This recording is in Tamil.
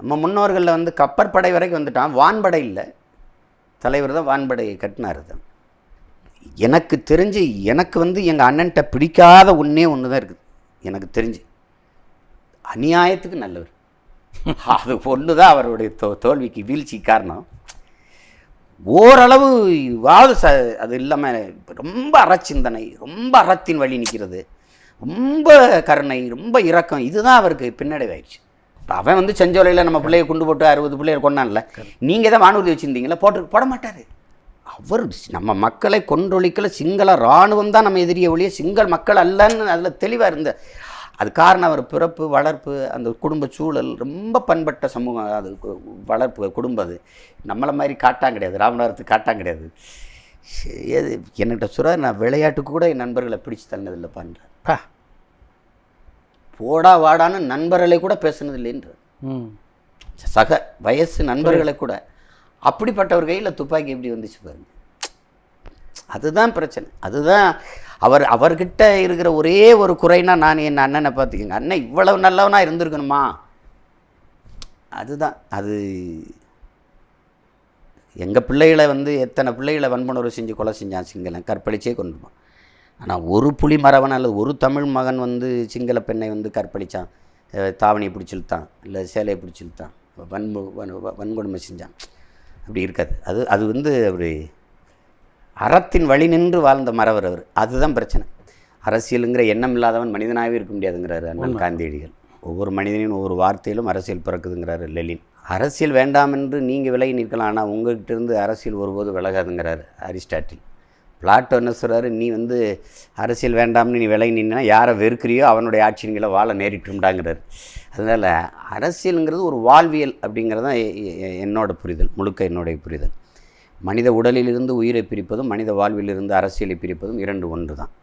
நம்ம முன்னோர்களில் வந்து கப்பற்படை வரைக்கும் வந்துட்டான், வான்படை இல்லை. தலைவர் தான் வான்படையை கட்டினார். தான் எனக்கு தெரிஞ்சு, எனக்கு வந்து எங்கள் அண்ணன்ட்ட பிடிக்காத ஒன்றே ஒன்று தான் இருக்குது எனக்கு தெரிஞ்சு, அநியாயத்துக்கு நல்லவர். அது ஒன்று தான் அவருடைய தோல்விக்கு வீழ்ச்சி காரணம். ஓரளவு அது இல்லாமல் ரொம்ப அறச்சிந்தனை, ரொம்ப அறத்தின் வழி நிற்கிறது, ரொம்ப கருணை, ரொம்ப இரக்கம், இதுதான் அவருக்கு பின்னடைவாயிடுச்சு. அவன் வந்து செஞ்சோலையில் நம்ம பிள்ளைய கொண்டு போட்டு 60 பிள்ளையர் கொண்டான்ல, நீங்கள் தான் வானூர்தி வச்சுருந்தீங்களா, போட மாட்டார் அவர். நம்ம மக்களை கொன்றொழிக்கல, சிங்கள இராணுவம் தான் நம்ம எதிரியை ஒழிய சிங்கள மக்கள் அல்லன்னு அதில் தெளிவாக இருந்த. அது காரணம் அவர் பிறப்பு, வளர்ப்பு, அந்த குடும்ப சூழல், ரொம்ப பண்பட்ட சமூகம். அது வளர்ப்பு குடும்பம், அது நம்மளை மாதிரி காட்டான் கிடையாது, ராமநாதத்துக்கு காட்டான் கிடையாது. என்கிட்ட சொல்ல, நான் விளையாட்டுக்கு கூட என் நண்பர்களை பிடிச்சி தள்ளதில்லை பண்ணுறேன். போடா வாடான்னு நண்பர்களை கூட பேசுனதில்லைன்ற, சக வயசு நண்பர்களை கூட. அப்படிப்பட்டவர் கையில் துப்பாக்கி எப்படி வந்துச்சு பாருங்க. அதுதான் பிரச்சனை. அதுதான் அவர்கிட்ட இருக்கிற ஒரே ஒரு குறைனா, நான் என் அண்ணனை பார்த்துக்கங்க, அண்ணன் இவ்வளவு நல்லவனா இருந்திருக்கணுமா, அதுதான். அது எங்கள் பிள்ளைகளை வந்து எத்தனை பிள்ளைகளை வன்புணர்வு செஞ்சு கொலை செஞ்சான் சிங்களம், கற்பழிச்சே கொண்டுருப்பான். ஆனால் ஒரு புலி மறவன் அல்லது ஒரு தமிழ் மகன் வந்து சிங்கள பெண்ணை வந்து கற்பழித்தான், தாவணியை பிடிச்சிழுத்தான், இல்லை சேலையை பிடிச்சிழுத்தான், வன்கொடுமை செஞ்சான், அப்படி இருக்காது. அது வந்து ஒரு அறத்தின் வழி நின்று வாழ்ந்த மறவர் அவர். அதுதான் பிரச்சனை. அரசியலுங்கிற எண்ணம் இல்லாதவன் மனிதனாகவே இருக்க முடியாதுங்கிறாரு அண்ணன் காந்தியடிகள். ஒவ்வொரு மனிதனின் ஒவ்வொரு வார்த்தையிலும் அரசியல் பிறக்குதுங்கிறாரு லெலின். அரசியல் வேண்டாம் என்று நீங்கள் விலகி நிற்கலாம், ஆனால் உங்கள்கிட்ட இருந்து அரசியல் ஒருபோது விலகாதுங்கிறாரு அரிஸ்டாட்டில். பிளாட்டோ என்ன சொல்கிறாரு, நீ வந்து அரசியல் வேண்டாம்னு நீ விலகி நின்னா யாரை வெறுக்கிறியோ அவனுடைய ஆட்சிகளை வாழ நேரிட்டுண்டாங்கிறார். அதனால் அரசியலுங்கிறது ஒரு வாழ்வியல் அப்படிங்கிறது தான் என்னோட புரிதல், முழுக்க என்னுடைய புரிதல். மனித உடலிலிருந்து உயிரை பிரிப்பதும் மனித வாழ்விலிருந்து அரசியலை பிரிப்பதும் இரண்டு ஒன்று தான்.